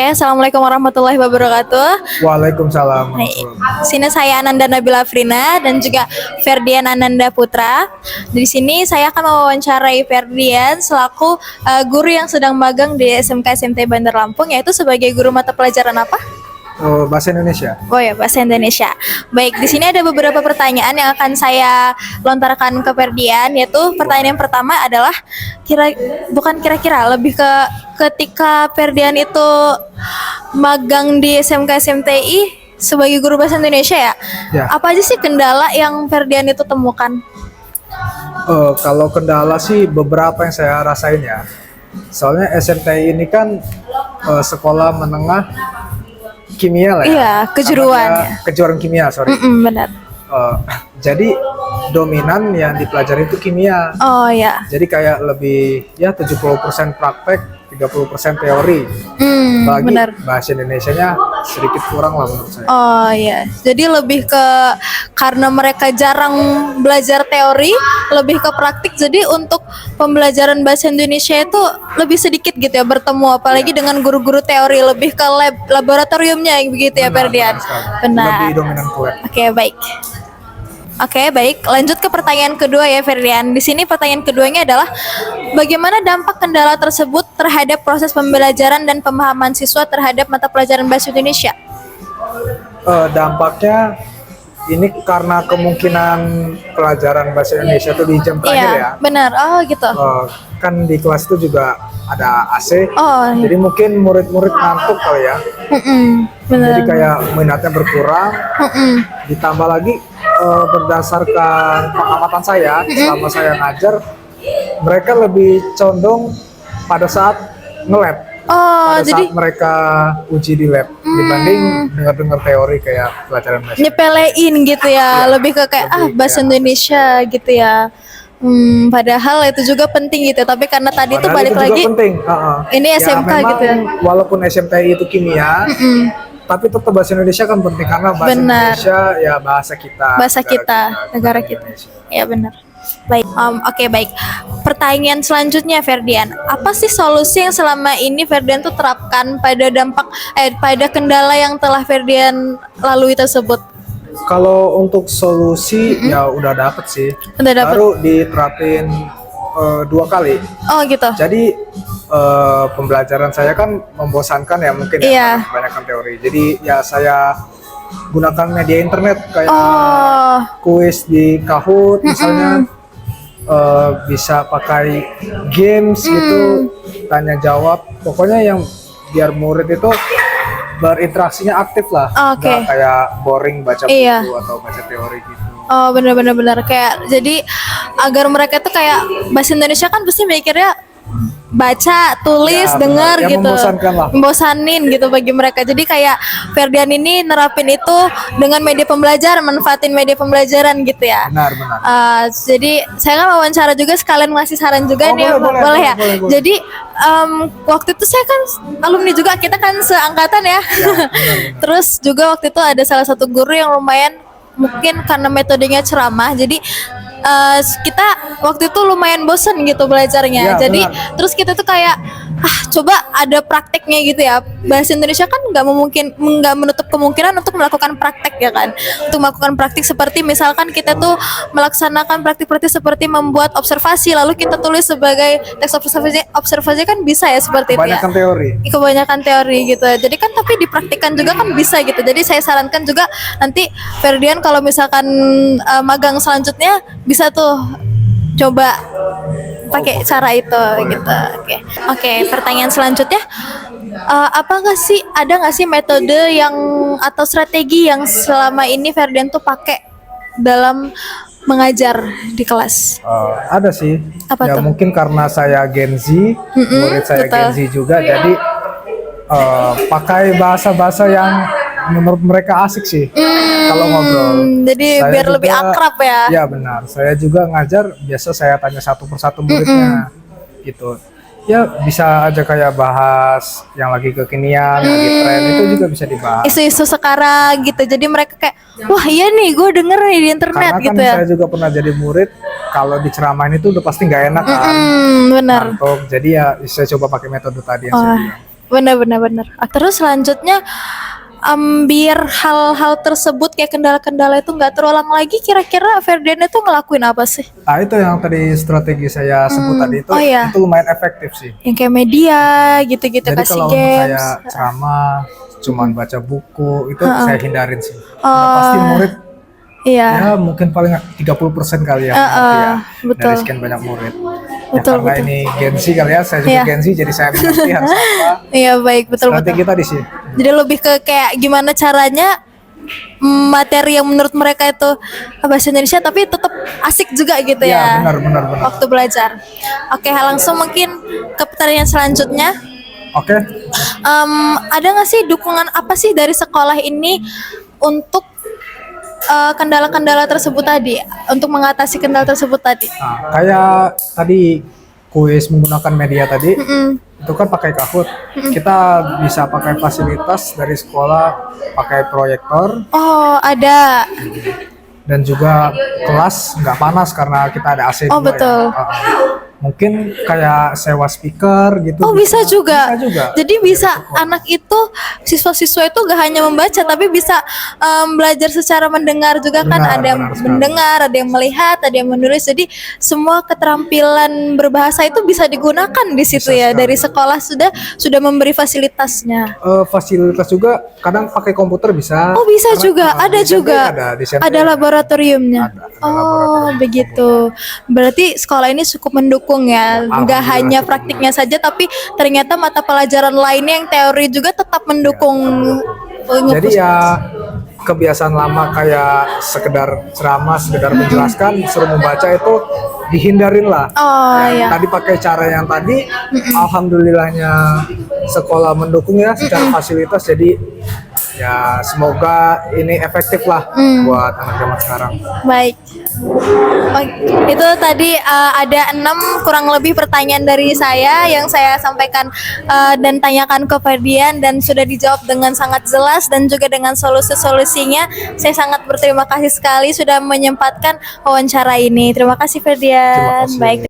Assalamualaikum warahmatullahi wabarakatuh. Waalaikumsalam. Hai, sini saya Ananda Nabila Afrina dan juga Ferdian Ananda Putra. Di sini saya akan mewawancarai Ferdian selaku guru yang sedang magang di SMK SMT Bandar Lampung, yaitu sebagai guru mata pelajaran apa? Oh, bahasa Indonesia. Oh ya, bahasa Indonesia. Baik, di sini ada beberapa pertanyaan yang akan saya lontarkan ke Ferdian, yaitu pertanyaan yang pertama adalah kira-kira lebih ke ketika Ferdian itu magang di SMK SMTI sebagai guru bahasa Indonesia ya. Ya. Apa aja sih kendala yang Ferdian itu temukan? Kalau kendala sih beberapa yang saya rasain ya. Soalnya SMTI ini kan sekolah menengah kimia lah ya. Iya, kejuruan ya. Kejuruan kimia, sorry. Benar. Jadi dominan yang dipelajari itu kimia. Oh ya. Jadi kayak lebih ya 70% praktek, 30% teori. Bagi Benar. bahasa Indonesianya sedikit kurang lah menurut saya. Oh ya, jadi lebih ke karena mereka jarang belajar teori, lebih ke praktik. Jadi untuk pembelajaran bahasa Indonesia itu lebih sedikit gitu ya bertemu, apalagi dengan guru-guru teori, lebih ke laboratoriumnya begitu ya, Ferdian. Benar. Lebih dominan ke lab. Oke, baik. Lanjut ke pertanyaan kedua ya, Ferdian. Di sini pertanyaan keduanya adalah bagaimana dampak kendala tersebut terhadap proses pembelajaran dan pemahaman siswa terhadap mata pelajaran bahasa Indonesia? Dampaknya ini karena kemungkinan pelajaran bahasa Indonesia itu di jam terakhir Iya, ya. benar. Oh, gitu. Kan di kelas itu juga ada AC. Oh, Jadi mungkin murid-murid ngantuk kali ya. benar. Jadi kayak minatnya berkurang. Ditambah lagi berdasarkan pengamatan saya selama saya ngajar, mereka lebih condong pada saat nge-lab. Pada jadi saat mereka uji di lab dibanding dengar-dengar teori kayak pelajaran bahasa. nyepelein gitu ya, Iya, lebih ke kayak lebih bahasa kayak Indonesia gitu ya. Padahal itu juga penting gitu, tapi karena tadi itu Padahal balik itu juga lagi penting. ini SMK memang gitu ya. Walaupun SMTI itu kimia, tapi tetap bahasa Indonesia kan penting karena bahasa Benar. Indonesia ya bahasa kita, Bahasa kita, negara kita. Indonesia. Ya benar. Baik, oke, baik. Pertanyaan selanjutnya, Ferdian, apa sih solusi yang selama ini Ferdian tuh terapkan pada pada kendala yang telah Ferdian lalui tersebut? Kalau untuk solusi ya udah dapet sih. Udah dapet. Baru diterapin 2 kali. Oh gitu. Jadi pembelajaran saya kan membosankan ya mungkin Iya. ya kebanyakan teori. Jadi ya saya gunakan media internet kayak kuis di Kahoot misalnya, bisa pakai games gitu, tanya jawab. Pokoknya yang biar murid itu berinteraksinya aktif lah, Oke. nggak kayak boring baca buku Iya. atau baca teori gitu. Oh, benar kayak jadi agar mereka tuh kayak bahasa Indonesia kan pasti mikirnya baca, tulis, Ya, dengar benar. Ya, gitu. membosankan lah. Membosanin gitu bagi mereka. Jadi kayak Ferdian ini nerapin itu dengan media pembelajaran, manfaatin media pembelajaran gitu ya. Benar. Jadi saya kan wawancara juga sekalian ngasih saran juga Oh, nih, boleh, ya. boleh. Jadi waktu itu saya kan alumni juga, kita kan seangkatan ya. benar. Terus juga waktu itu ada salah satu guru yang lumayan mungkin karena metodenya ceramah, jadi kita waktu itu lumayan bosen gitu belajarnya. Ya, Jadi benar. terus kita tuh kayak coba ada prakteknya gitu ya. Bahasa Indonesia kan nggak menutup kemungkinan untuk melakukan praktek ya kan. Untuk melakukan praktik seperti misalkan kita tuh melaksanakan praktik-praktik seperti membuat observasi lalu kita tulis sebagai teks observasi kan bisa ya seperti itu ya. Kebanyakan teori. Kebanyakan teori gitu. Jadi kan tapi dipraktikkan juga kan bisa gitu. Jadi saya sarankan juga nanti Ferdian kalau misalkan magang selanjutnya bisa tuh coba pakai cara itu gitu. Oke, pertanyaan selanjutnya, ada nggak sih metode yang atau strategi yang selama ini Ferdian tuh pakai dalam mengajar di kelas? Ada sih. Apa ya tuh? mungkin karena saya Gen Z, murid saya betul. Gen Z juga, jadi pakai bahasa-bahasa yang menurut mereka asik sih kalau ngobrol. Jadi Saya biar juga- lebih akrab ya. Ya benar. Saya juga ngajar, biasa saya tanya satu persatu muridnya gitu. Ya bisa aja kayak bahas yang lagi kekinian, lagi tren, itu juga bisa dibahas. Isu-isu sekarang gitu. Jadi mereka kayak, wah iya nih gue denger nih di internet Karena kan gitu ya. saya juga pernah jadi murid, kalau diceramain itu udah pasti nggak enak kan. Benar. Ngantuk. Jadi ya saya coba pakai metode tadi yang saya bilang. benar. Terus selanjutnya biar hal-hal tersebut kayak kendala-kendala itu nggak terulang lagi, kira-kira Ferdian itu ngelakuin apa sih? Ah, itu yang tadi strategi saya sebut tadi itu, Oh iya. itu lumayan efektif sih. Yang kayak media gitu-gitu, Jadi kasih kalau games. saya ceramah, cuman baca buku, itu saya hindarin sih. Udah pasti murid Iya. ya mungkin paling 30% kali ya, mengerti ya betul. dari sekian banyak murid. Betul, Karena ini Gen Z kali ya, saya juga Iya. Gen Z, jadi saya mengerti harus apa. Iya, baik, betul. Strategi tadi sih. Jadi lebih ke kayak gimana caranya materi yang menurut mereka itu bahasa Indonesia tapi tetap asik juga gitu Ya, ya. benar. Waktu belajar. Oke, langsung mungkin ke pertanyaan selanjutnya. Oke. Ada nggak sih dukungan apa sih dari sekolah ini untuk kendala-kendala tersebut tadi, untuk mengatasi kendala tersebut tadi? Nah, kayak tadi kuis menggunakan media tadi, itu kan pakai Kahoot. Kita bisa pakai fasilitas dari sekolah, pakai proyektor, Oh, ada. dan juga kelas nggak panas karena kita ada AC Oh, juga betul. ya. Mungkin kayak sewa speaker gitu. Oh, bisa juga. Bisa juga. Jadi bisa anak itu, siswa-siswa itu gak hanya membaca tapi bisa belajar secara mendengar juga kan. Benar, Ada yang benar sekali. mendengar, ada yang melihat, ada yang menulis. Jadi semua keterampilan berbahasa itu bisa digunakan di situ ya. Dari sekolah sudah memberi fasilitasnya. Fasilitas juga kadang pakai komputer bisa. Oh, bisa Karena, juga, ada di SMP juga. di SMP Ada laboratoriumnya. Ada Oh, begitu. Berarti sekolah ini cukup mendukung ya. Nggak Alhamdulillah, hanya cukup praktiknya saja, tapi ternyata mata pelajaran lainnya yang teori juga tetap mendukung. Jadi ya kebiasaan lama kayak sekedar ceramah, sekedar menjelaskan, suruh membaca itu dihindarin lah. Oh, Ya, iya. tadi pakai cara yang tadi, alhamdulillahnya sekolah mendukung ya secara fasilitas. Jadi ya semoga ini efektif lah buat anak zaman sekarang. Baik. Oh, itu tadi ada 6 kurang lebih pertanyaan dari saya yang saya sampaikan dan tanyakan ke Ferdian, dan sudah dijawab dengan sangat jelas dan juga dengan solusi-solusinya. Saya sangat berterima kasih sekali sudah menyempatkan wawancara ini. Terima kasih Ferdian. Terima kasih. Baik.